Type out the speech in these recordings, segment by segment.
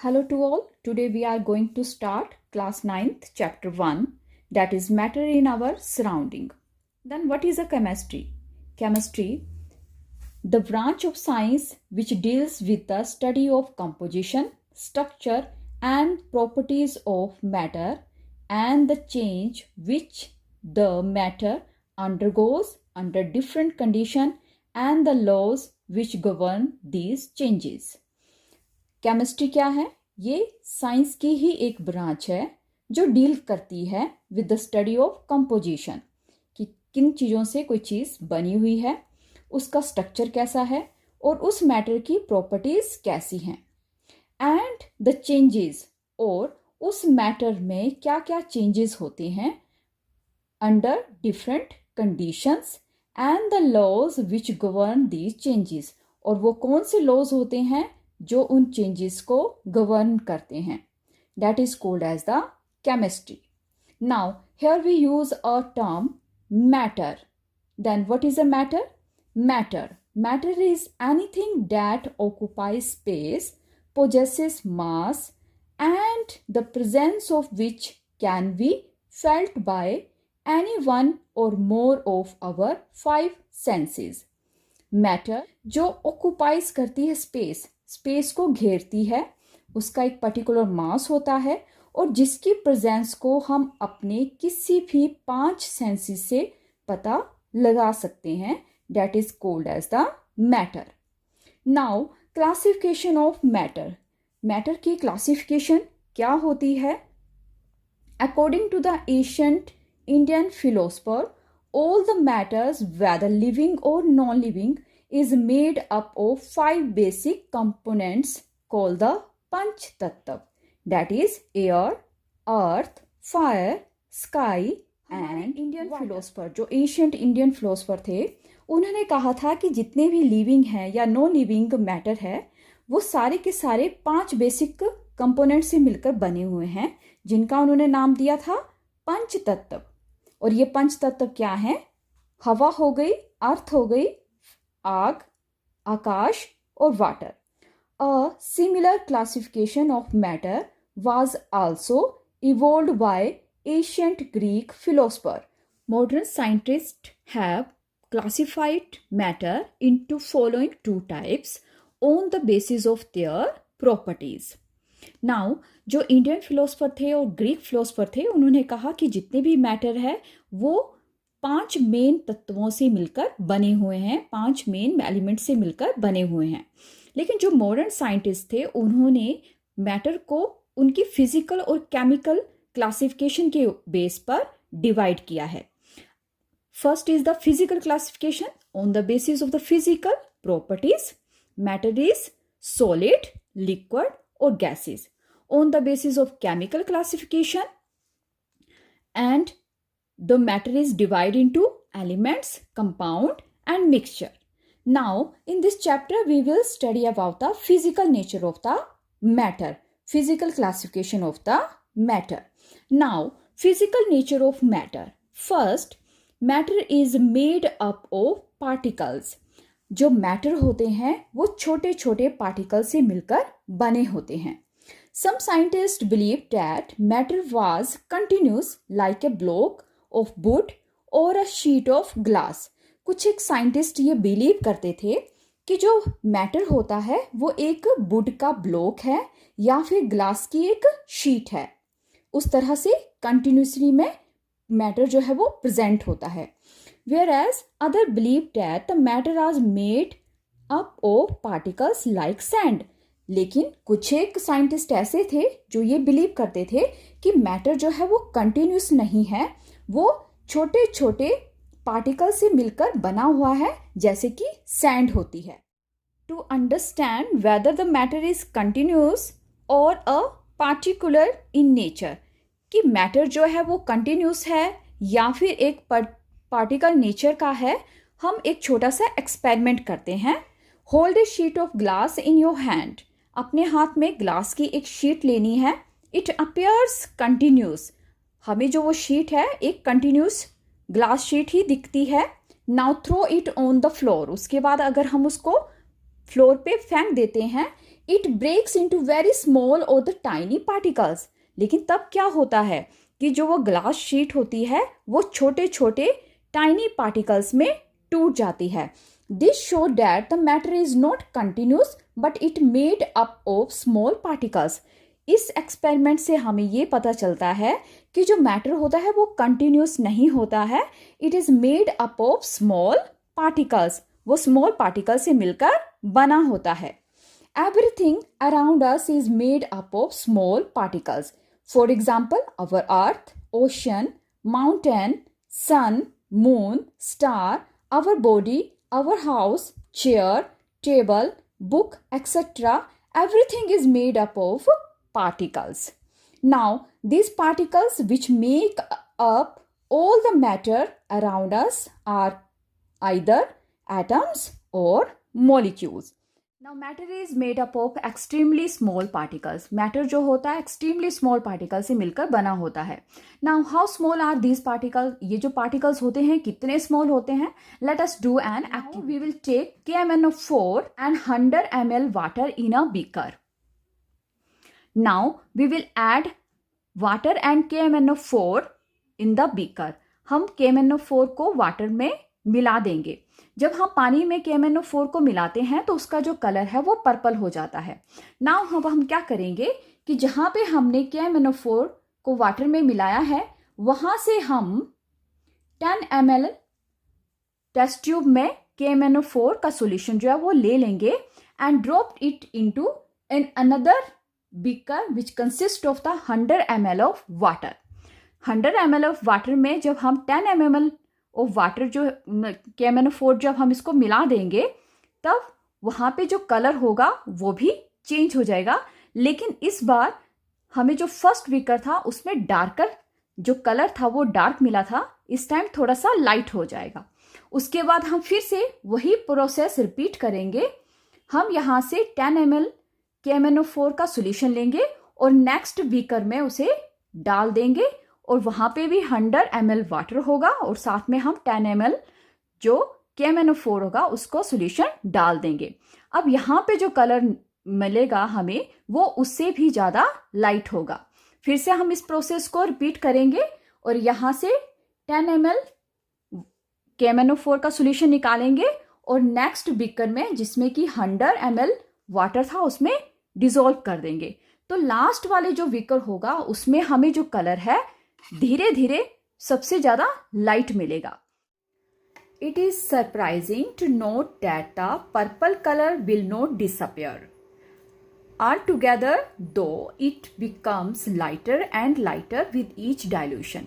Hello to all. Today we are going to start class 9th chapter 1, that is matter in our surrounding. Then what is a chemistry? Chemistry, the branch of science which deals with the study of composition, structure and properties of matter and the change which the matter undergoes under different conditions and the laws which govern these changes. Chemistry क्या है? ये science की ही एक branch है जो deal करती है with the study of composition, कि किन चीज़ों से कोई चीज़ बनी हुई है, उसका स्ट्रक्चर कैसा है और उस मैटर की प्रॉपर्टीज कैसी हैं, एंड द चेंजेस, और उस मैटर में क्या क्या चेंजेस होते हैं under different conditions and the laws which govern these changes, और वो कौन से लॉज होते हैं जो उन चेंजेस को गवर्न करते हैं. That is called as the chemistry. Now here we use a term matter. Then what is a matter? Matter is anything that occupies space, possesses mass and the presence of which can be felt by any one or more of our five senses. Matter जो occupies करती है space को घेरती है, उसका एक particular मास होता है और जिसकी प्रेजेंस को हम अपने किसी भी 5 सेंसेस से पता लगा सकते हैं. That is called as the matter. Now classification of matter की क्लासिफिकेशन क्या होती है? According to the ancient Indian philosopher, all the matters, whether living or non-living, is made up of 5 basic components called the Panch Tattva. That is air, earth, fire, sky and Indian philosopher, जो ancient Indian philosopher थे, उन्होंने कहा था कि जितने भी living हैं या नॉन लिविंग मैटर है वो सारे के सारे 5 बेसिक कंपोनेंट से मिलकर बने हुए हैं, जिनका उन्होंने नाम दिया था पंच तत्व. और ये पंच तत्व क्या है? हवा हो गई, अर्थ हो गई, आग, आकाश और water. A similar classification of matter was also evolved by ancient Greek philosopher. Modern scientist have classified matter into following 2 types on the basis of their properties. Now जो इंडियन फिलोसफर थे और ग्रीक फिलोसफर थे, उन्होंने कहा कि जितने भी matter है वो 5 मेन तत्वों से मिलकर बने हुए हैं, 5 मेन एलिमेंट से मिलकर बने हुए हैं. लेकिन जो मॉडर्न साइंटिस्ट थे उन्होंने मैटर को उनकी फिजिकल और केमिकल क्लासिफिकेशन के बेस पर डिवाइड किया है. First is the physical classification. On the basis of the physical properties, matter is solid, liquid or gases. On the basis of chemical classification, and the matter is divided into elements, compound and mixture. Now in this chapter we will study about the physical nature of the matter, physical classification of the matter. Now physical nature of matter. First, matter is made up of particles. जो matter होते हैं वो छोटे छोटे particle से मिलकर बने होते हैं. Some scientist believe that matter was continuous like a block of wood और अ शीट ऑफ ग्लास. कुछ एक साइंटिस्ट ये बिलीव करते थे कि जो मैटर होता है वो एक वुड का ब्लॉक है या फिर ग्लास की एक शीट है. उस तरह से कंटिन्यूसली में मैटर जो है वो प्रेजेंट होता है. Whereas other believed that the matter was made up of particles like sand. लेकिन कुछ एक साइंटिस्ट ऐसे थे जो ये बिलीव करते थे कि मैटर जो है वो कंटिन्यूस नहीं है, वो छोटे छोटे पार्टिकल से मिलकर बना हुआ है जैसे कि सैंड होती है. To understand whether the matter is continuous और अ पार्टिकुलर इन नेचर, कि मैटर जो है वो कंटिन्यूस है या फिर एक पार्टिकल नेचर का है, हम एक छोटा सा एक्सपेरिमेंट करते हैं. Hold a sheet of glass in your hand. अपने हाथ में ग्लास की एक शीट लेनी है. It appears continuous. हमें जो वो शीट है एक कंटिन्यूस ग्लास शीट ही दिखती है. Now throw it on the floor. उसके बाद अगर हम उसको फ्लोर पे फेंक देते हैं, it breaks into very small और द टाइनी पार्टिकल्स। लेकिन तब क्या होता है कि जो वो ग्लास शीट होती है वो छोटे छोटे टाइनी पार्टिकल्स में टूट जाती है। This show that the matter is not continuous but it made up of small particles. इस एक्सपेरिमेंट से हमें ये पता चलता है कि जो मैटर होता है वो कंटिन्यूस नहीं होता है, it is made up of small particles. वो स्मॉल पार्टिकल से मिलकर बना होता है। Everything around us is made up of small particles. For example, our earth, ocean, mountain, sun, moon, star, our body, our house, chair, table, book, etc. Everything is made up of particles. Now, these particles which make up all the matter around us are either atoms or molecules. Now matter is made up of extremely small particles. Matter जो होता है extremely small particles से मिलकर बना होता है। Now how small are these particles? ये जो particles होते हैं कितने small होते हैं? Let us do an activity. We will take KMnO4 and 100 ml water in a beaker. Now we will add water and KMnO4 in the beaker. हम KMnO4 को water में मिला देंगे। जब हम पानी में KMnO4 को मिलाते हैं तो उसका जो कलर है वो पर्पल हो जाता है। नाउ हम क्या करेंगे कि जहाँ पे हमने KMnO4 को वाटर में मिलाया है वहाँ से हम 10 ml टेस्ट ट्यूब में KMnO4 का सॉल्यूशन जो है वो ले लेंगे and drop it into an another beaker which consist of the 100 ml of water. 100 ml of water में जब हम 10 ml और वाटर जो KMnO4 जब हम इसको मिला देंगे तब वहाँ पे जो कलर होगा वो भी चेंज हो जाएगा। लेकिन इस बार हमें जो फर्स्ट बीकर था उसमें डार्कर जो कलर था वो डार्क मिला था, इस टाइम थोड़ा सा लाइट हो जाएगा। उसके बाद हम फिर से वही प्रोसेस रिपीट करेंगे। हम यहाँ से 10 ml KMnO4 का सॉल्यूशन लेंगे और नेक्स्ट बीकर में उसे डाल देंगे और वहाँ पे भी 100 ml वाटर होगा और साथ में हम 10 ml जो KMnO4 होगा उसको सॉल्यूशन डाल देंगे। अब यहाँ पे जो कलर मिलेगा हमें वो उससे भी ज़्यादा लाइट होगा। फिर से हम इस प्रोसेस को रिपीट करेंगे और यहाँ से 10 ml KMnO4 का सॉल्यूशन निकालेंगे और नेक्स्ट बीकर में जिसमें कि 100 ml वाटर था उसमें डिसॉल्व कर देंगे। तो लास्ट वाले जो बीकर होगा उसमें हमें जो कलर है धीरे धीरे सबसे ज्यादा लाइट मिलेगा। It is surprising to note that the purple colour will not disappear all together though it becomes lighter and lighter with each dilution.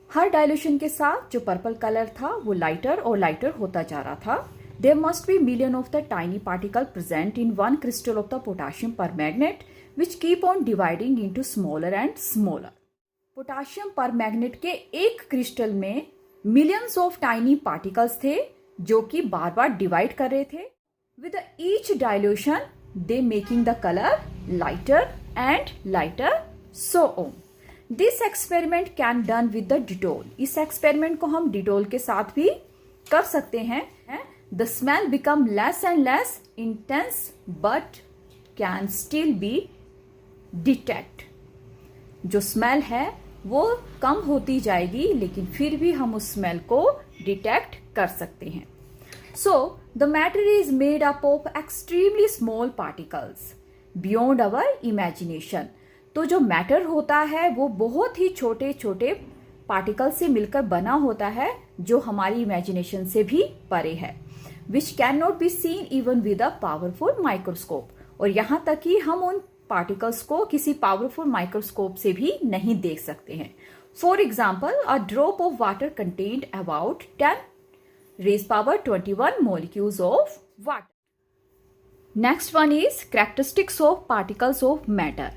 हर डाइल्यूशन के साथ जो पर्पल कलर था वो लाइटर और लाइटर होता जा रहा था। There must be million of the tiny particle present in one crystal of the potassium permanganate which keep on dividing into smaller and smaller. Potassium permanganate के एक क्रिस्टल में मिलियंस ऑफ टाइनी पार्टिकल्स थे जो कि बार बार divide कर रहे थे। With each dilution they making the colour lighter and lighter so on. This experiment can done with the Dettol. इस एक्सपेरिमेंट को हम डिटोल के साथ भी कर सकते हैं। The smell become less and less intense but can still be detect. जो स्मेल है वो कम होती जाएगी लेकिन फिर भी हम उस स्मेल को डिटेक्ट कर सकते हैं। So the matter is made up of extremely small particles beyond our imagination. तो जो मैटर होता है वो बहुत ही छोटे छोटे पार्टिकल से मिलकर बना होता है जो हमारी इमेजिनेशन से भी परे है। Which can not be seen even with a powerful microscope. और यहाँ तक कि हम उन पार्टिकल्स को किसी पावरफुल माइक्रोस्कोप से भी नहीं देख सकते हैं। For example a drop of water contained about 10 raised power 21 molecules of water. Next one is characteristics of particles of matter.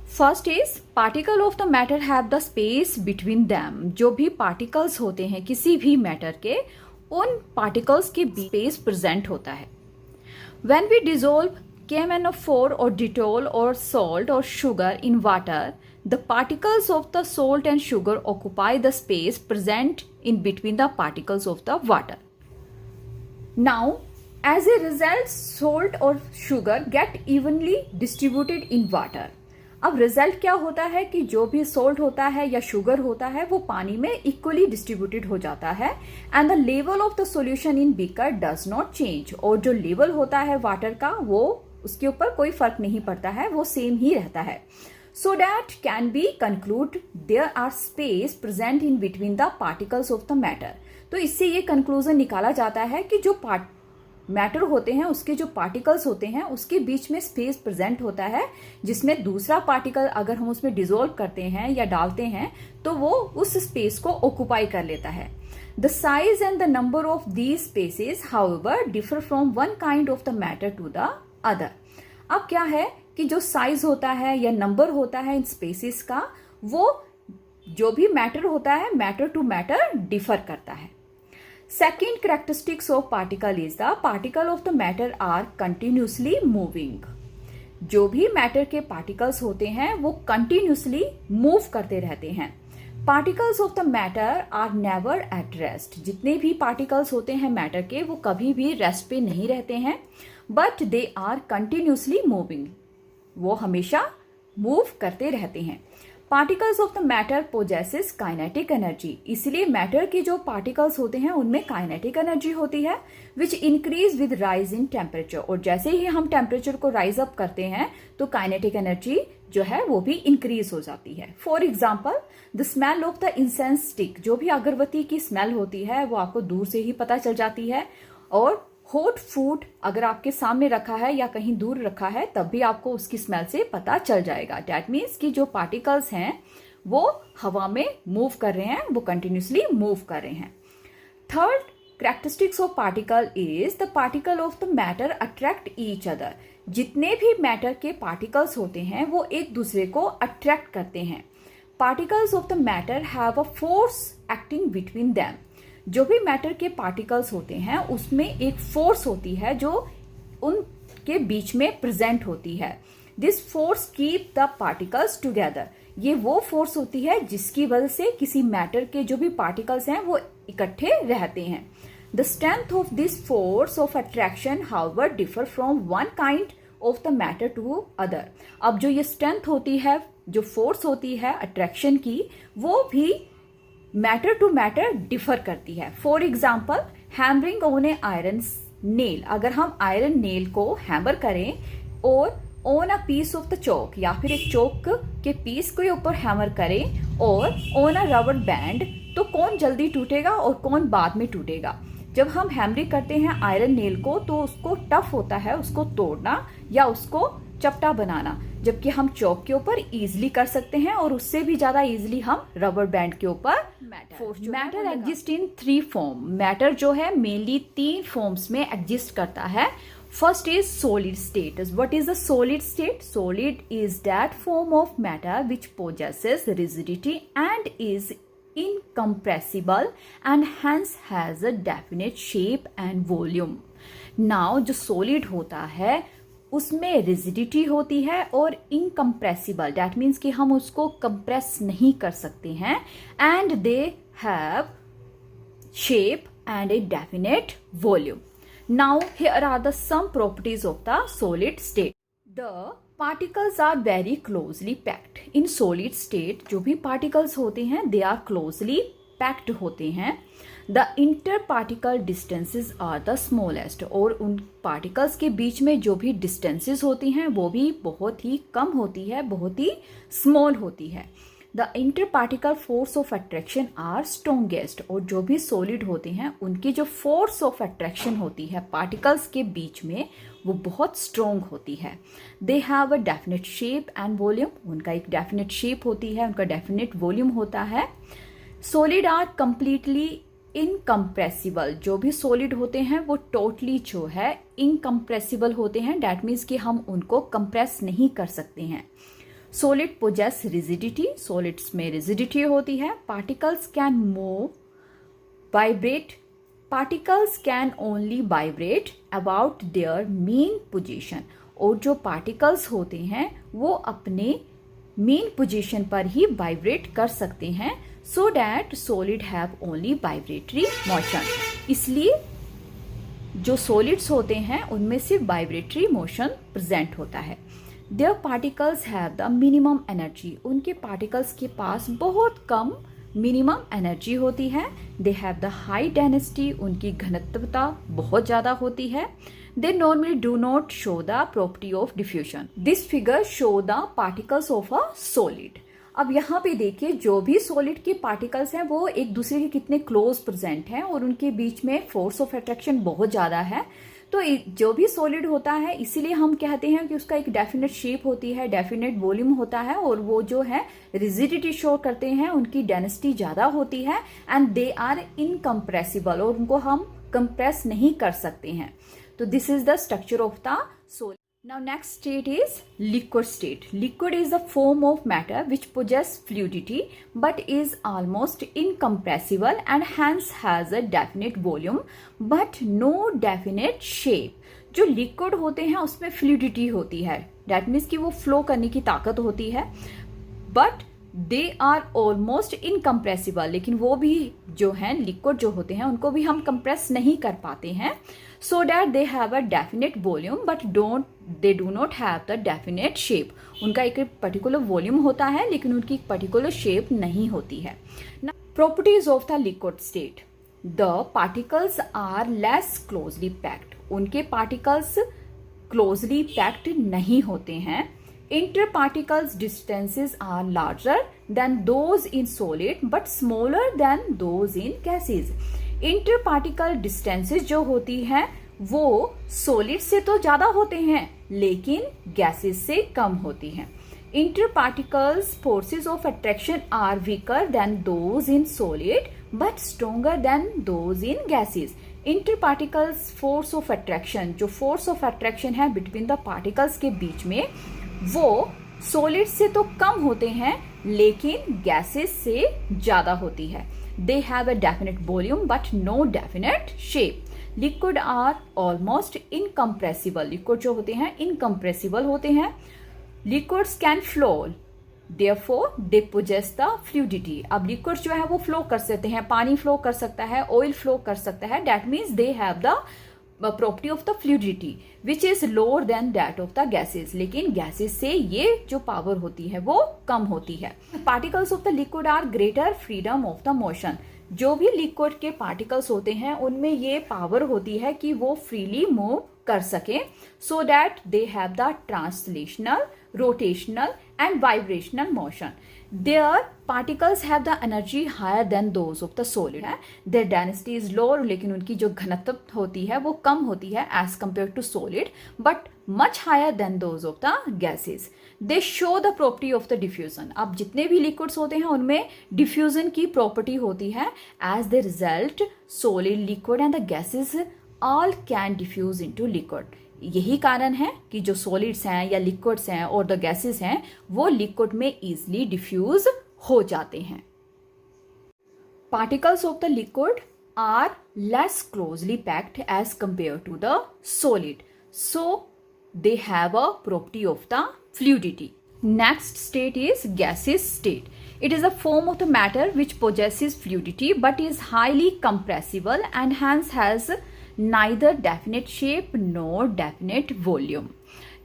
First is particle of the matter have the space between them. जो भी particles होते हैं किसी भी matter के उन particles के space present होता है। When we dissolve KMnO4 or Dettol or salt or sugar in water, the particles of the salt and sugar occupy the space present in between the particles of the water. Now, as a result salt और sugar get evenly distributed in water. अब result क्या होता है कि जो भी salt होता है या शुगर होता है वो पानी में इक्वली डिस्ट्रीब्यूटेड हो जाता है and the level of the solution in beaker does not change. और जो लेवल होता है वाटर का वो उसके ऊपर कोई फर्क नहीं पड़ता है, वो सेम ही रहता है। So that can be conclude there are space present in between the particles of the matter. तो इससे ये कंक्लूजन निकाला जाता है कि जो मैटर होते हैं उसके जो पार्टिकल्स होते हैं उसके बीच में स्पेस प्रेजेंट होता है, जिसमें दूसरा पार्टिकल अगर हम उसमें डिसॉल्व करते हैं या डालते हैं तो वो उस स्पेस को ऑक्यूपाई कर लेता है। The size and the number of these spaces however differ from one kind of the matter to the other. अब क्या है कि जो साइज होता है या नंबर होता है इन स्पेसेस का, वो जो भी मैटर होता है मैटर टू मैटर डिफर करता है। Second characteristics of particle is the particle of the matter are continuously moving। जो भी मैटर के पार्टिकल्स होते हैं वो कंटिन्यूसली मूव करते रहते हैं। Particles of the matter are never at rest. जितने भी पार्टिकल्स होते हैं मैटर के वो कभी भी रेस्ट पे नहीं रहते हैं, but they are continuously moving. वो हमेशा मूव करते रहते हैं। Particles of the matter possesses kinetic energy. इसलिए मैटर के जो पार्टिकल्स होते हैं उनमें काइनेटिक एनर्जी होती है which increase with rise in temperature. और जैसे ही हम टेम्परेचर को राइज अप करते हैं तो काइनेटिक एनर्जी जो है वो भी इंक्रीज हो जाती है। For example the smell of the incense stick. जो भी अगरबत्ती की स्मेल होती है वो आपको दूर से ही पता चल जाती है। और हॉट फूड अगर आपके सामने रखा है या कहीं दूर रखा है तब भी आपको उसकी स्मेल से पता चल जाएगा। डैट मीन्स कि जो पार्टिकल्स हैं वो हवा में मूव कर रहे हैं, वो कंटिन्यूसली मूव कर रहे हैं। Third characteristics of particle is the particle of the matter attract each other. जितने भी मैटर के पार्टिकल्स होते हैं वो एक दूसरे को अट्रैक्ट करते हैं। Particles of the matter have a force acting between them. जो भी मैटर के पार्टिकल्स होते हैं उसमें एक फोर्स होती है जो उनके बीच में प्रेजेंट होती है। This force keep the particles together. ये वो फोर्स होती है जिसकी वजह से किसी मैटर के जो भी पार्टिकल्स हैं वो इकट्ठे रहते हैं। The strength of this force of attraction however differ from one kind of the matter to other. अब जो ये स्ट्रेंथ होती है, जो फोर्स होती है अट्रैक्शन की, वो भी मैटर टू मैटर डिफर करती है। For example hammering on a iron nail. अगर हम आयरन नेल को हैमर करें और on a piece of the chalk या फिर एक चौक के पीस के ऊपर हैमर करें और ऑन अ रबर बैंड, तो कौन जल्दी टूटेगा और कौन बाद में टूटेगा। जब हम हैमरिंग करते हैं आयरन नेल को तो उसको टफ होता है उसको तोड़ना या उसको चपटा बनाना, जबकि हम चौक के ऊपर इजीली कर सकते हैं और उससे भी ज्यादा इजीली हम रबर बैंड के ऊपर। Matter exist in 3 form. Matter जो है मेनली 3 फॉर्म्स में एग्जिस्ट करता है। First is solid state. What is the solid state? Solid is that form of matter which possesses rigidity and is incompressible and hence has a definite shape and volume। Now जो solid होता है उसमें rigidity होती है और incompressible, that means कि हम उसको कंप्रेस नहीं कर सकते हैं। And they have shape and a definite volume. Now here are the some properties of the solid state. The particles are very closely packed. In solid state जो भी particles होते हैं दे आर क्लोजली पैक्ड होते हैं। The inter particle distances are the smallest. और उन particles के बीच में जो भी डिस्टेंसेज होती हैं वो भी बहुत ही कम होती है, बहुत ही स्मॉल होती है। The inter particle force of attraction are strongest. और जो भी सॉलिड होते हैं उनकी जो फोर्स ऑफ अट्रैक्शन होती है पार्टिकल्स के बीच में वो बहुत स्ट्रोंग होती है। They have a definite shape and volume. उनका एक डेफिनेट शेप होती है, उनका डेफिनेट वॉल्यूम होता है। Solid are completely incompressible. जो भी सॉलिड होते हैं वो टोटली जो है इनकम्प्रेसिबल होते हैं, डैट मीन्स कि हम उनको कंप्रेस नहीं कर सकते हैं। Solid possess rigidity. सॉलिड्स में रिजिडिटी होती है। Particles can move, vibrate. Particles can only vibrate about their mean position. और जो पार्टिकल्स होते हैं वो अपने मेन पोजीशन पर ही वाइब्रेट कर सकते हैं। So that solid have only vibratory motion. इसलिए जो सॉलिड्स होते हैं उनमें सिर्फ वाइब्रेटरी मोशन प्रेजेंट होता है। There particles have the minimum energy, उनके पार्टिकल्स के पास बहुत कम मिनिमम एनर्जी होती है। They have the high density, उनकी घनत्वता बहुत ज़्यादा होती है। They normally do not show the property of diffusion. This figure show the particles of a solid. अब यहाँ पे देखिए जो भी सॉलिड के पार्टिकल्स हैं वो एक दूसरे के कितने क्लोज प्रेजेंट हैं और उनके बीच में फोर्स ऑफ अट्रैक्शन बहुत ज़्यादा है। तो जो भी सॉलिड होता है इसीलिए हम कहते हैं कि उसका एक डेफिनेट शेप होती है, डेफिनेट वॉल्यूम होता है और वो जो है रिजिडिटी शो करते हैं, उनकी डेंसिटी ज़्यादा होती है एंड दे आर इनकम्प्रेसिबल, और उनको हम कंप्रेस नहीं कर सकते हैं। तो this is the structure of the solid. Now next state is liquid state. Liquid is the form of matter which possess fluidity but is almost incompressible and hence has a definite volume but no definite shape. जो liquid होते हैं उसमें fluidity होती है, that means कि वो flow करने की ताकत होती है, but they are almost incompressible, लेकिन वो भी जो हैं लिक्विड जो होते हैं उनको भी हम कंप्रेस नहीं कर पाते हैं। So that they have a definite volume but they do not have the definite shape. उनका एक पर्टिकुलर वॉल्यूम होता है लेकिन उनकी एक पर्टिकुलर शेप नहीं होती है। Properties of the liquid state, the particles are less closely packed, उनके पार्टिकल्स क्लोजली पैक्ड नहीं होते हैं। Interparticles distances are larger than those in solid but smaller than those in gases. Interparticle distances जो होती हैं वो solid से तो ज़्यादा होते हैं लेकिन gases से कम होती हैं। Interparticles forces of attraction are weaker than those in solid but stronger than those in gases. Interparticles force of attraction, जो force of attraction है between the particles के बीच में, वो सॉलिड से तो कम होते हैं लेकिन गैसेस से ज्यादा होती है। They have a definite volume but no definite shape. Liquid are almost incompressible, liquid जो होते हैं इनकम्प्रेसिबल होते हैं। Liquids can flow, therefore they possess the fluidity. अब लिक्विड्स जो है वो फ्लो कर सकते हैं, पानी फ्लो कर सकता है, ऑयल फ्लो कर सकता है, that means they have the property of the fluidity which is lower than that of the gases, लेकिन गैसेस से ये जो पावर होती है वो कम होती है। Particles of the liquid are greater freedom of the motion, जो भी लिक्विड के पार्टिकल्स होते हैं उनमें ये पावर होती है कि वो फ्रीली मूव कर सके, so that they have the translational, rotational and vibrational motion. Their particles have the energy higher than those of the solid है। Their density is lower, लेकिन उनकी जो घनत्व होती है वो कम होती है as compared to solid, but much higher than those of the gases. They show the property of the diffusion. अब जितने भी liquids होते हैं उनमें diffusion की property होती है। As the result, solid, liquid and the gases all can diffuse into liquid. यही कारण है कि जो सॉलिड्स हैं या लिक्विड्स हैं और द गैसेस हैं वो लिक्विड में इजीली डिफ्यूज हो जाते हैं। Particles of the liquid are less closely packed as compare to the solid, so they have a property of the fluidity. Next state is gases state. It is a form of the matter which possesses fluidity but is highly compressible and hence has neither definite shape nor definite volume.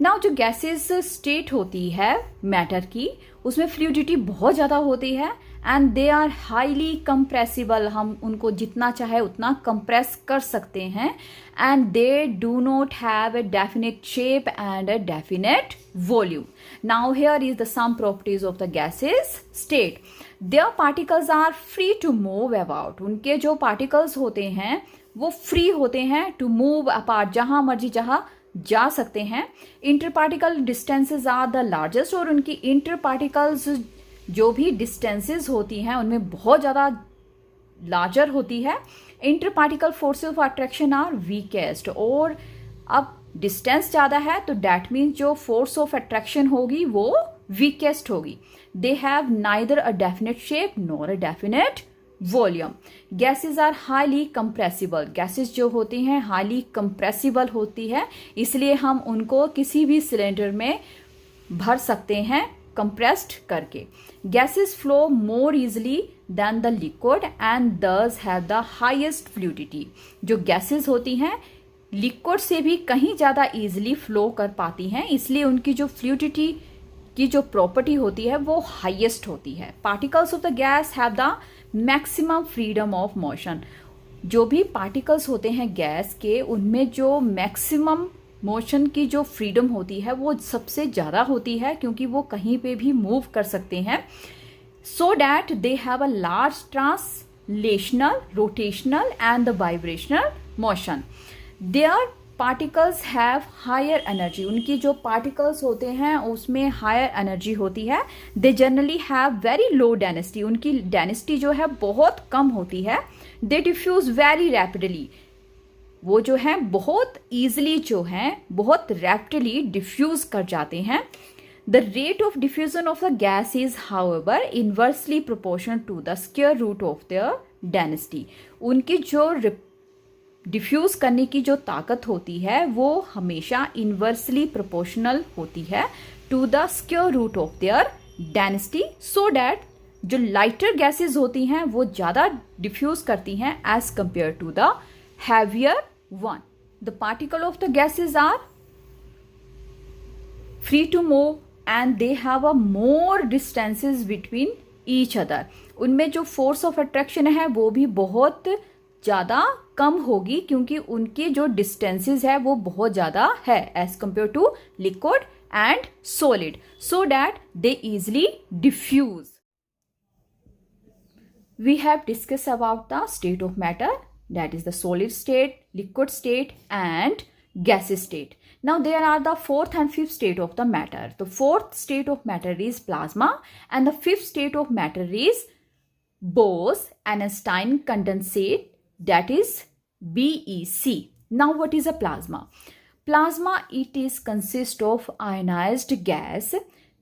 Now जो gases state होती है matter की उसमें fluidity बहुत ज़्यादा होती है and they are highly compressible, हम उनको जितना चाहे उतना कंप्रेस कर सकते हैं and they do not have a definite shape and a definite volume. Now here is the some properties of the gases state. Their particles are free to move about, उनके जो पार्टिकल्स होते हैं वो free होते हैं to move apart, जहां मर्जी जहां जा सकते हैं. इंटरपार्टिकल डिस्टेंसेस आर द लार्जेस्ट, और उनकी इंटरपार्टिकल्स जो भी डिस्टेंसेस होती हैं उनमें बहुत ज़्यादा लार्जर होती है. Interparticle forces of attraction are weakest, और अब डिस्टेंस ज़्यादा है तो डैट मीन्स जो फोर्स ऑफ अट्रैक्शन होगी वो वीकेस्ट होगी. They have neither a definite shape nor a definite volume. Gases are highly compressible, gases जो होती हैं हाईली कंप्रेसिबल होती है, इसलिए हम उनको किसी भी सिलेंडर में भर सकते हैं कंप्रेस्ड करके. Gases flow more easily than the liquid and thus have the highest fluidity. जो गैसेज होती हैं लिक्विड से भी कहीं ज़्यादा इजीली फ्लो कर पाती हैं, इसलिए उनकी जो फ्लूइडिटी की जो प्रॉपर्टी होती है वो हाईएस्ट होती है। Particles of the guys have the maximum freedom of motion. जो भी पार्टिकल्स होते हैं गैस के, उनमें जो मैक्सिमम मोशन की जो फ्रीडम होती है वो सबसे ज़्यादा होती है, क्योंकि वो कहीं पे भी मूव कर सकते हैं। So that they have a large translational, rotational and the vibrational motion. Their particles have higher energy. उनकी जो पार्टिकल्स होते हैं उसमें हायर एनर्जी होती है। They generally have very low density. उनकी डेंसिटी जो है बहुत कम होती है। दे डिफ्यूज वेरी रैपिडली। वो जो है बहुत ईजिली जो है बहुत रैपिडली डिफ्यूज कर जाते हैं। The rate of diffusion of the gas is however inversely proportional to the square root of the density. उनकी जो डिफ्यूज करने की जो ताकत होती है वो हमेशा इनवर्सली प्रोपोर्शनल होती है to the square root of their density, so that जो लाइटर गैसेस होती हैं वो ज़्यादा डिफ्यूज करती हैं as compare to the heavier one. The particle of the gases are free to move and they have a more distances between each other. उनमें जो force of attraction है वो भी बहुत ज़्यादा कम होगी, क्योंकि उनके जो डिस्टेंसेस है वो बहुत ज़्यादा है as compare to liquid and solid, so that they easily diffuse. We have discussed about the state of matter, that is the solid state, liquid state and gaseous state. Now there are the fourth and fifth state of the matter. The fourth state of matter is plasma and the fifth state of matter is Bose-Einstein condensate, that is BEC. Now what is a plasma? Plasma, it is consist of ionized gas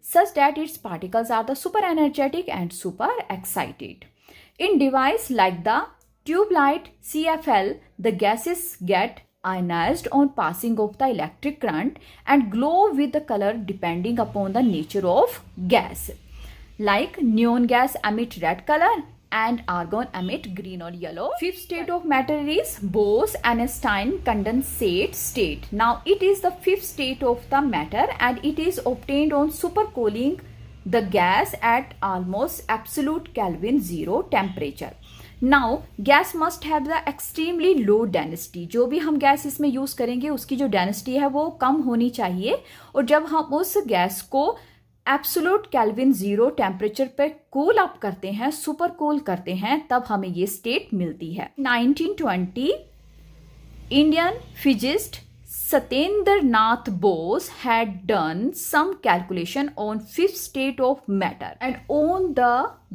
such that its particles are the super energetic and super excited. In device like the tube light CFL, the gases get ionized on passing of the electric current and glow with the color depending upon the nature of gas. Like neon gas emit red color and argon emit green or yellow. Fifth state of matter is Bose-Einstein condensate state. Now it is the fifth state of the matter and it is obtained on supercooling the gas at almost absolute Kelvin zero temperature. Now gas must have the extremely low density. जो भी हम gas इसमें use करेंगे उसकी जो density है वो कम होनी चाहिए, और जब हम उस गैस को एब्सोल्यूट केल्विन जीरो टेम्परेचर पे कूल अप करते हैं, सुपर कूल करते हैं, तब हमें ये स्टेट मिलती है। 1920 Indian physicist Satyendra Nath Bose had done some calculation on fifth state of matter, and on the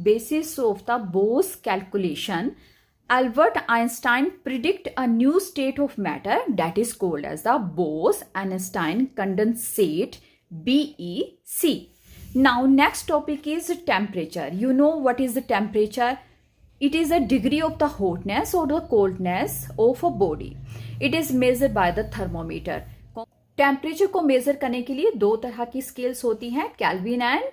basis of the Bose calculation, Albert Einstein predict a new state of matter that is called as the Bose-Einstein condensate, BEC. Now next topic is temperature. You know what is the temperature? It is a degree of the hotness or the coldness of a body. It is measured by the thermometer. Temperature को major करने के लिए दो तरह की scales होती हैं, kelvin and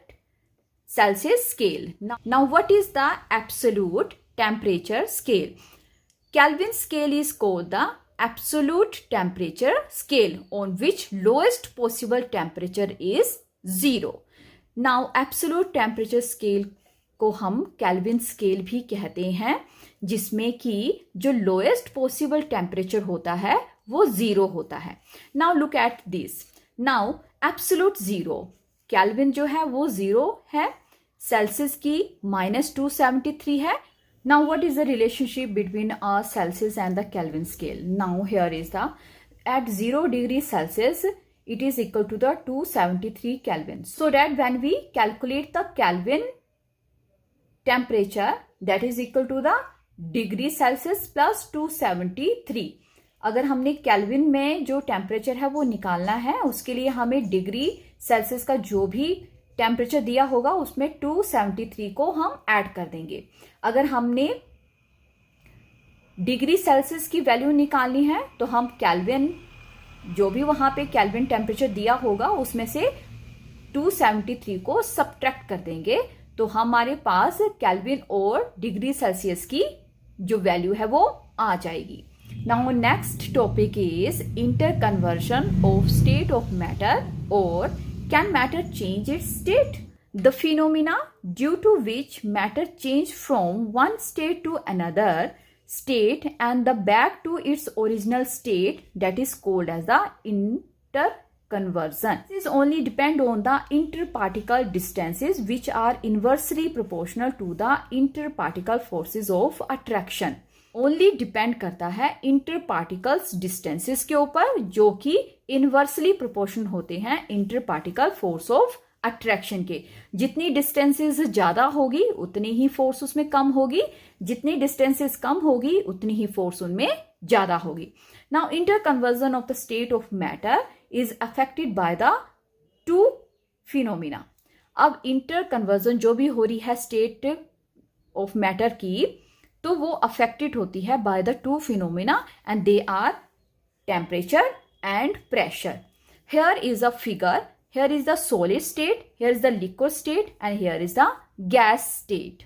Celsius scale. Now what is the absolute temperature scale? Kelvin scale is called the absolute temperature scale on which lowest possible temperature is 0. Now absolute temperature scale को हम केल्विन स्केल भी कहते हैं, जिसमें कि जो lowest possible temperature होता है वो 0 होता है. Now look at this. Now absolute 0, kelvin जो है वो 0 है, सेल्सियस की -273 है. Now what is the relationship between Celsius and the kelvin scale? Now here is the at 0 degree Celsius it is equal to the 273 Kelvin. So that when we calculate the Kelvin temperature, that is equal to the degree Celsius plus 273. अगर हमने kelvin में जो temperature है वो निकालना है, उसके लिए हमें डिग्री सेल्सियस का जो भी टेम्परेचर दिया होगा उसमें 273 को हम ऐड कर देंगे. अगर हमने डिग्री सेल्सियस की वैल्यू निकालनी है तो हम केल्विन, जो भी वहां पे केल्विन टेम्परेचर दिया होगा उसमें से 273 को सब्ट्रैक्ट कर देंगे, तो हमारे पास केल्विन और डिग्री सेल्सियस की जो वैल्यू है वो आ जाएगी. Now next topic is interconversion of state of matter, or can matter change its state? The phenomena due to which matter change from one state to another state and the back to its original state, that is called as the interconversion. This only depend on the interparticle distances which are inversely proportional to the interparticle forces of attraction. Only depend करता है inter particles distances के ऊपर, जो कि inversely proportion होते हैं inter particle force of attraction के। जितनी डिस्टेंसेस ज्यादा होगी उतनी ही फोर्स उसमें कम होगी, जितनी डिस्टेंसेस कम होगी उतनी ही फोर्स उनमें ज्यादा होगी। Now inter conversion of the state of matter is affected by the two phenomena. अब इंटर कन्वर्जन जो भी हो रही है स्टेट ऑफ मैटर की, तो वो अफेक्टेड होती है by the two phenomena and they are temperature and pressure. Here is a figure, here is the solid state, here is the liquid state and here is the gas state.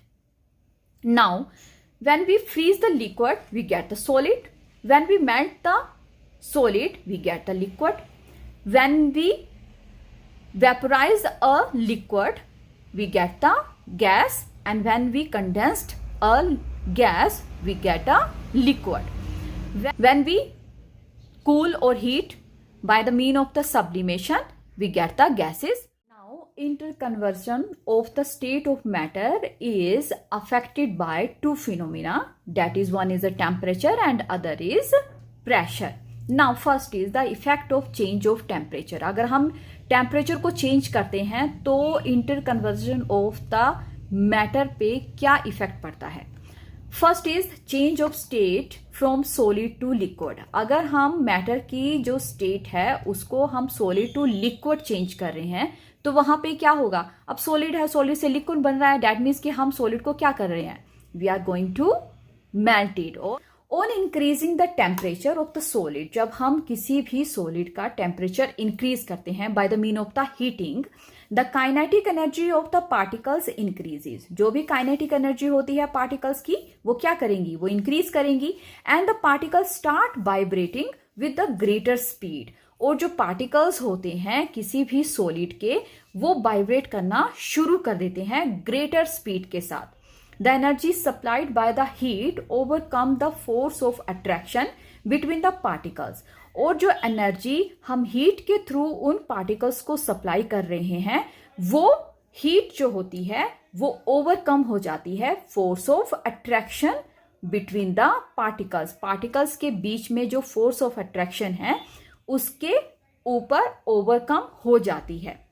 Now when we freeze the liquid we get the solid, when we melt the solid we get the liquid, when we vaporize a liquid we get the gas, and when we condensed a gas we get a liquid. When we cool or heat by the mean of the sublimation we get the gases. Now interconversion of the state of matter is affected by two phenomena, that is one is the temperature and other is pressure. Now first is the effect of change of temperature. अगर हम temperature को change करते हैं तो interconversion of the matter पे क्या effect पड़ता है। First is change of state from solid to liquid. अगर हम मैटर की जो स्टेट है उसको हम सॉलिड टू लिक्विड चेंज कर रहे हैं तो वहां पे क्या होगा, अब सॉलिड है, सॉलिड से लिक्विड बन रहा है, दैट मीन्स कि हम सॉलिड को क्या कर रहे हैं, we are going to melt it. और on increasing the temperature of the solid, जब हम किसी भी सॉलिड का टेम्परेचर इंक्रीज करते हैं by the mean of the heating, the kinetic energy of the particles increases. जो भी काइनेटिक एनर्जी होती है पार्टिकल्स की वो क्या करेंगी, वो इंक्रीज करेंगी, and the particles start vibrating with the greater speed. और जो पार्टिकल्स होते हैं किसी भी सॉलिड के, वो वाइब्रेट करना शुरू कर देते हैं ग्रेटर स्पीड के साथ। The energy supplied by the heat overcome the force of attraction between the particles. और जो एनर्जी हम हीट के थ्रू उन पार्टिकल्स को सप्लाई कर रहे हैं, वो हीट जो होती है वो ओवरकम हो जाती है force of attraction between the particles. Particles के बीच में जो फोर्स ऑफ अट्रैक्शन है उसके ऊपर ओवरकम हो जाती है।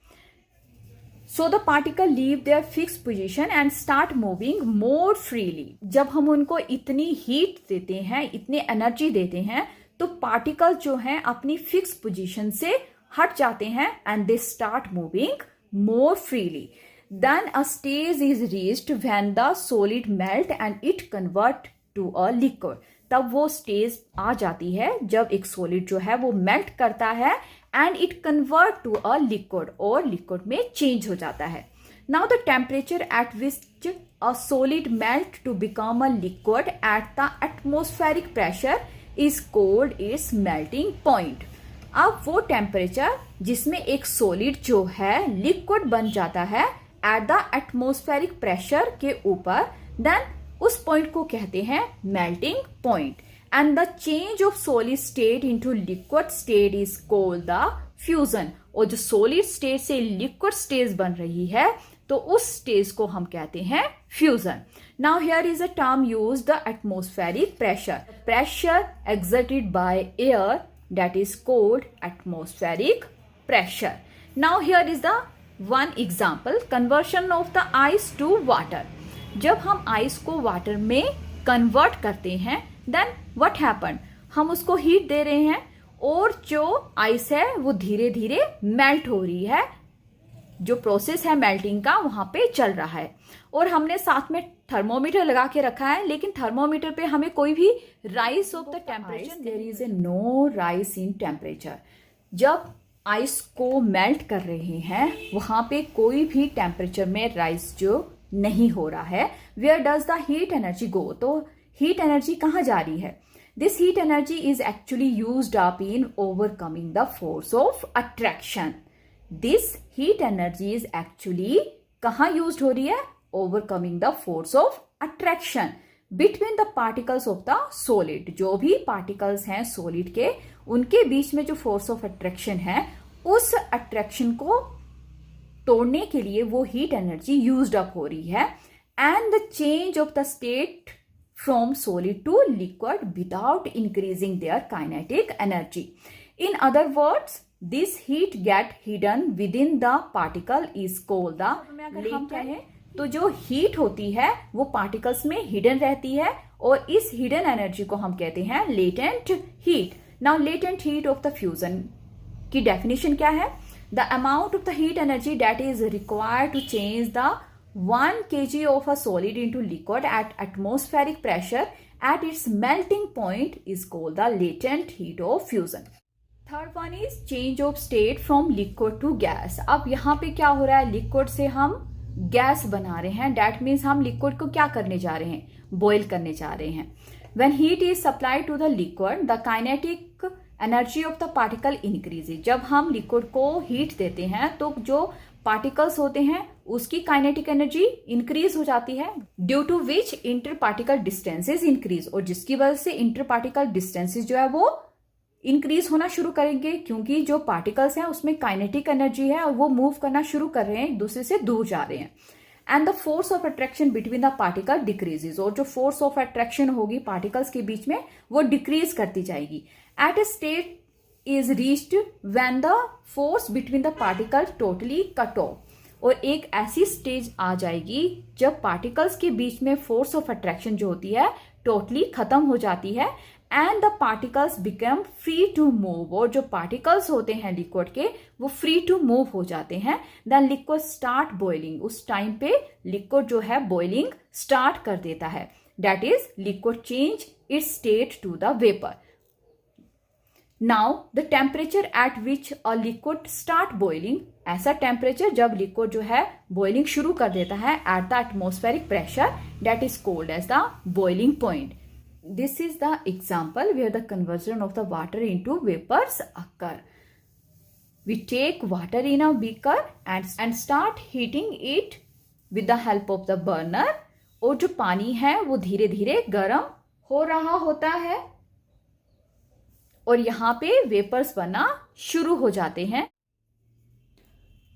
So the particle leave their fixed position and start moving more freely. जब हम उनको इतनी हीट देते हैं, इतनी एनर्जी देते हैं, तो पार्टिकल जो हैं अपनी फिक्स पोजीशन से हट जाते हैं and they start moving more freely. Then a stage is reached when the solid melt and it convert to a liquid. तब वो स्टेज आ जाती है जब एक सॉलिड जो है वो मेल्ट करता है and it convert to a liquid, और लिक्विड में चेंज हो जाता है. Now the temperature at which a solid melt to become a liquid at the atmospheric pressure is called its melting point. अब वो टेम्परेचर जिसमें एक सॉलिड जो है लिक्विड बन जाता है एट द एटमॉस्फेरिक प्रेशर के ऊपर, देन उस पॉइंट को कहते हैं melting point. And the change of solid state into liquid state is called the fusion. और जो सॉलिड स्टेट से लिक्विड स्टेज बन रही है तो उस स्टेज को हम कहते हैं fusion. Now here is a term use the atmospheric pressure. Pressure exerted by air, that is called atmospheric pressure. Now here is the one example, conversion of the ice to water. जब हम ice को water में convert करते हैं then what happened, हम उसको heat दे रहे हैं और जो आइस है वो धीरे धीरे मेल्ट हो रही है. जो प्रोसेस है मेल्टिंग का वहां पे चल रहा है और हमने साथ में थर्मोमीटर लगा के रखा है, लेकिन थर्मोमीटर पे हमें कोई भी rise of the temperature, there is a no rise in temperature. जब आइस को मेल्ट कर रहे हैं वहां पे कोई भी टेम्परेचर में राइज जो नहीं हो रहा है. Where does the heat energy go, तो हीट एनर्जी कहाँ जा रही है, This heat energy is actually used up in overcoming the force of attraction. This heat energy is actually कहाँ used हो रही है? Overcoming the force of attraction between the particles of the solid. जो भी particles हैं solid के, उनके बीच में जो force of attraction है, उस attraction को तोड़ने के लिए वो heat energy used up हो रही है. And the change of the state from solid to liquid without increasing their kinetic energy. In other words, this heat get hidden within the particle is called the latent. तो जो heat होती है वो particles में hidden रहती है और इस हिडन एनर्जी को हम कहते हैं latent heat. Now latent heat of the fusion की डेफिनेशन क्या है? The amount of the heat energy that is required to change the 1 kg of a solid into liquid at atmospheric pressure at its melting point is called the latent heat of fusion. Third one is change of state from liquid to gas. अब यहाँ पे क्या हो रहा है? Liquid से हम gas बना रहे हैं. That means हम लिक्विड को क्या करने जा रहे हैं? बॉयल करने जा रहे हैं. When heat is supplied to the liquid, the kinetic energy of the particle increases. जब हम लिक्विड को हीट देते हैं तो जो पार्टिकल्स होते हैं उसकी काइनेटिक एनर्जी इंक्रीज हो जाती है, due to which inter particle distances increase, और जिसकी वजह से इंटर पार्टिकल डिस्टेंसेस जो है वो इंक्रीज होना शुरू करेंगे क्योंकि जो पार्टिकल्स हैं उसमें काइनेटिक एनर्जी है और वो मूव करना शुरू कर रहे हैं, एक दूसरे से दूर जा रहे हैं. And the force of attraction between the particle decreases, और जो फोर्स ऑफ अट्रैक्शन होगी पार्टिकल्स के बीच में वो डिक्रीज करती जाएगी. At a state is reached when the force between the particle totally cut off. और एक ऐसी स्टेज आ जाएगी जब पार्टिकल्स के बीच में फोर्स ऑफ अट्रैक्शन जो होती है टोटली खत्म हो जाती है and the particles become free to move, और जो पार्टिकल्स होते हैं लिक्विड के वो फ्री टू मूव हो जाते हैं. देन लिक्विड स्टार्ट बॉइलिंग, उस टाइम पे लिक्विड जो है बॉइलिंग स्टार्ट कर देता है. That is liquid change its state to the vapour. Now the temperature at which a liquid start boiling, ऐसा टेम्परेचर जब लिक्विड जो है बॉइलिंग शुरू कर देता है at the atmospheric pressure, that is called as the boiling point. This is the example where the conversion of the water into vapors occur. We take water in a beaker and start heating it with the help of the burner, और जो पानी है वो धीरे धीरे गर्म हो रहा होता है और यहाँ पे वेपर्स बनना शुरू हो जाते हैं.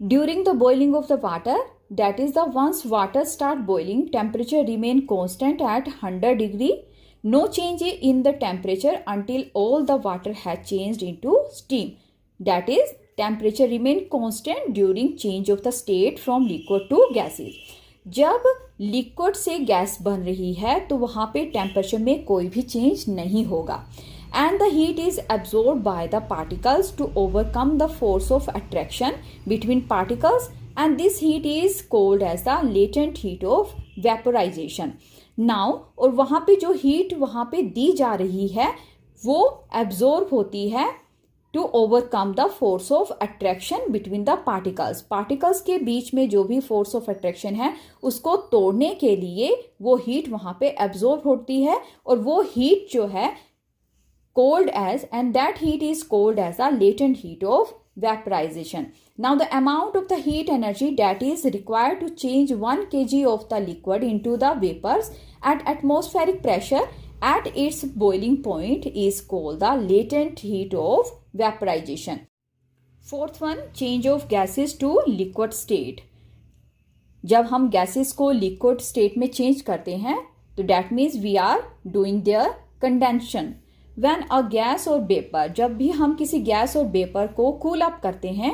During the boiling of the water, that is the once water start boiling, temperature remain constant at 100 degree. No change in the temperature until all the water has changed into steam. That is temperature remain constant during change of the state from liquid to gases. जब liquid से gas बन रही है तो वहाँ पे temperature में कोई भी चेंज नहीं होगा. And the heat is absorbed by the particles to overcome the force of attraction between particles, and this heat is called as the latent heat of vaporization. Now, और वहाँ पे जो heat वहाँ पे दी जा रही है वो absorb होती है to overcome the force of attraction between the particles. Particles के बीच में जो भी force of attraction है उसको तोड़ने के लिए वो heat वहाँ पे absorb होती है और वो heat जो है called as, and that heat is called as the latent heat of vaporization. Now the amount of the heat energy that is required to change 1 kg of the liquid into the vapors at atmospheric pressure at its boiling point is called the latent heat of vaporization. Fourth one, change of gases to liquid state. जब हम gases को liquid state में change करते हैं तो that means we are doing their condensation. When a gas or vapor, जब भी हम किसी गैस और वेपर को कूल अप करते हैं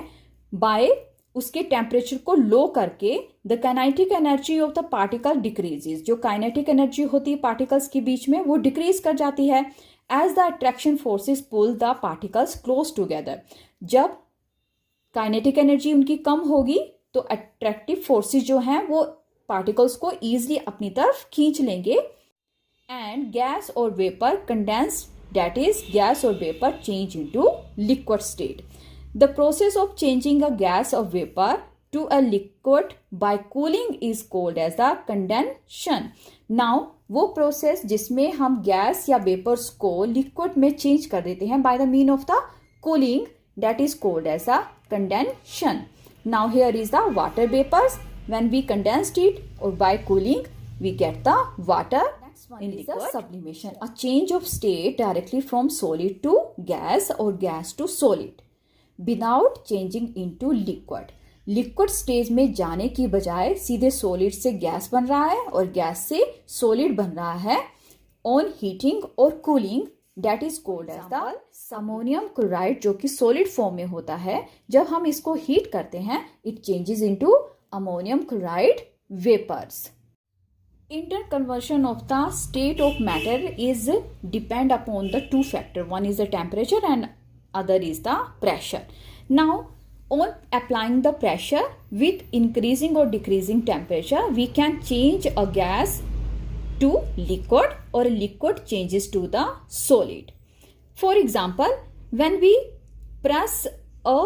बाय उसके टेम्परेचर को लो करके, the kinetic energy of the particle decreases. जो काइनेटिक एनर्जी होती है पार्टिकल्स के बीच में वो डिक्रीज कर जाती है as the attraction forces pull the particles close together. जब काइनेटिक एनर्जी उनकी कम होगी तो अट्रैक्टिव फोर्सेस जो हैं वो पार्टिकल्स को ईजिली अपनी तरफ खींच लेंगे एंड गैस और vapour condense, that is gas or vapor change into liquid state. The process of changing a gas or vapor to a liquid by cooling is called as the condensation. Now वो process जिसमें हम gas या vapours को liquid में change कर देते हैं by the mean of the cooling, that is called as a condensation. Now here is the water vapors. When we condensed it or by cooling, we get the water. Next one is the sublimation, a change of state directly from solid to gas or gas to solid without changing into liquid. Liquid stage में जाने की बजाय सीधे solid से gas बन रहा है और गैस से सॉलिड बन रहा है ऑन हीटिंग और cooling, that is called as the ammonium chloride, जो कि सॉलिड फॉर्म में होता है. जब हम इसको हीट करते हैं it changes into ammonium chloride vapours. Interconversion of the state of matter is depend upon the two factor. One is the temperature and other is the pressure. Now on applying the pressure with increasing or decreasing temperature, we can change a gas to liquid or a liquid changes to the solid. For example, when we press a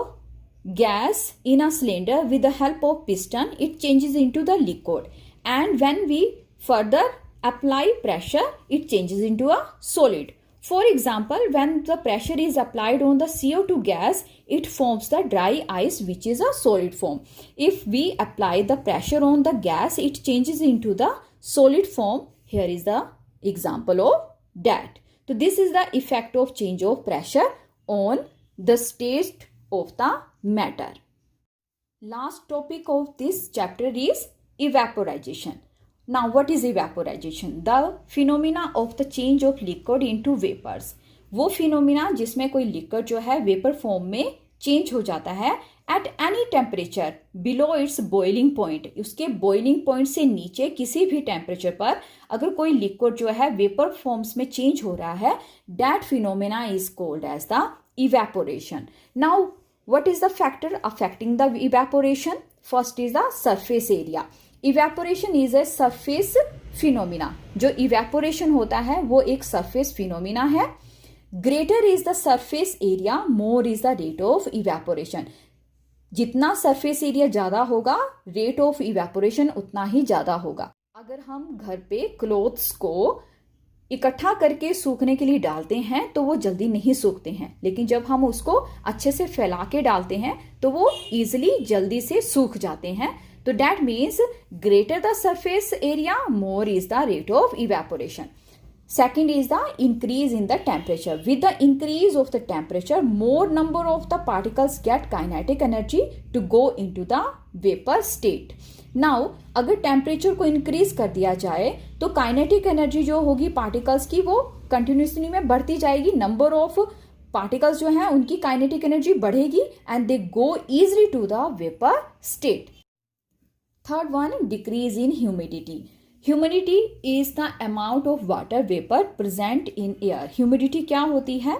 gas in a cylinder with the help of piston, it changes into the liquid, and when we further apply pressure, it changes into a solid. For example, when the pressure is applied on the CO2 gas, it forms the dry ice, which is a solid form. If we apply the pressure on the gas, it changes into the solid form. Here is the example of that. So this is the effect of change of pressure on the state of the matter. Last topic of this chapter is evaporization. Now what is evaporization? The phenomena of the change of liquid into vapors. वो phenomena जिसमें कोई liquid जो है vapor form में change हो जाता है at any temperature below its boiling point. उसके boiling point से नीचे किसी भी temperature पर अगर कोई liquid जो है vapor forms में change हो रहा है, that phenomena is called as the evaporation. Now what is the factor affecting the evaporation? First is the surface area. Evaporation is a surface phenomena. जो इवेपोरेशन होता है वो एक सरफेस फिनोमिना है. Greater is the surface area, more is the rate of evaporation. जितना surface area ज्यादा होगा rate of evaporation उतना ही ज्यादा होगा. अगर हम घर पे क्लोथ्स को इकट्ठा करके सूखने के लिए डालते हैं तो वो जल्दी नहीं सूखते हैं, लेकिन जब हम उसको अच्छे से फैला के डालते हैं तो वो इजिली जल्दी से सूख जाते हैं. So that means greater the surface area, more is the rate of evaporation. Second is the increase in the temperature. With the increase of the temperature, more number of the particles get kinetic energy to go into the vapor state. Now, अगर temperature को increase कर दिया जाए तो kinetic energy जो होगी particles की वो continuously में बढ़ती जाएगी. Number of particles जो हैं उनकी kinetic energy बढ़ेगी and they go easily to the vapor state. Third one, decrease in humidity. Humidity is the amount of water vapor present in air. Humidity क्या होती है?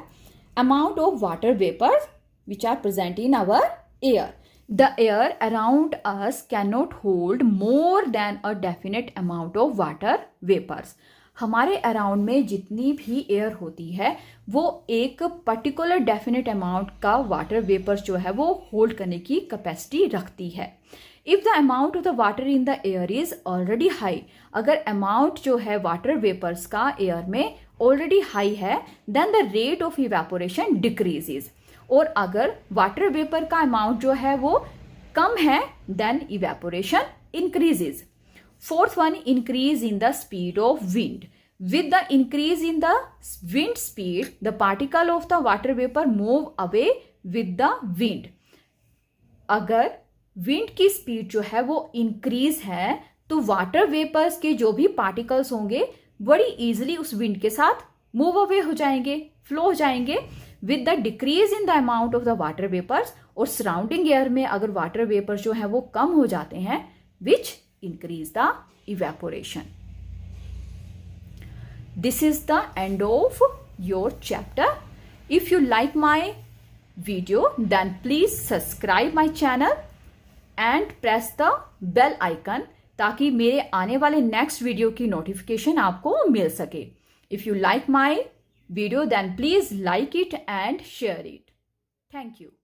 Amount of water vapors which are present in our air. The air around us cannot hold more than a definite amount of water vapors. हमारे around में जितनी भी air होती है वो एक पर्टिकुलर डेफिनेट अमाउंट का वाटर वेपर्स जो है वो होल्ड करने की कैपेसिटी रखती है. If the amount of the water in the air is already high, अगर अमाउंट जो है वाटर वेपर्स का एयर में ऑलरेडी हाई है then the rate of evaporation decreases. और अगर वाटर वेपर का अमाउंट जो है वो कम है then evaporation increases. Fourth one, increase in the speed of wind. With the increase in the wind speed, the particle of the water vapor move away with the wind. अगर wind की speed जो है वो increase है तो water vapors के जो भी particles होंगे बड़ी easily उस wind के साथ move away हो जाएंगे, flow हो जाएंगे. With the decrease in the amount of the water vapors, और surrounding air में अगर water vapors जो है वो कम हो जाते हैं which increase the evaporation. This is the end of your chapter. If you like my video then please subscribe my channel and press the bell icon ताकि मेरे आने वाले next video की notification आपको मिल सके. If you like my video then please like it and share it. Thank you.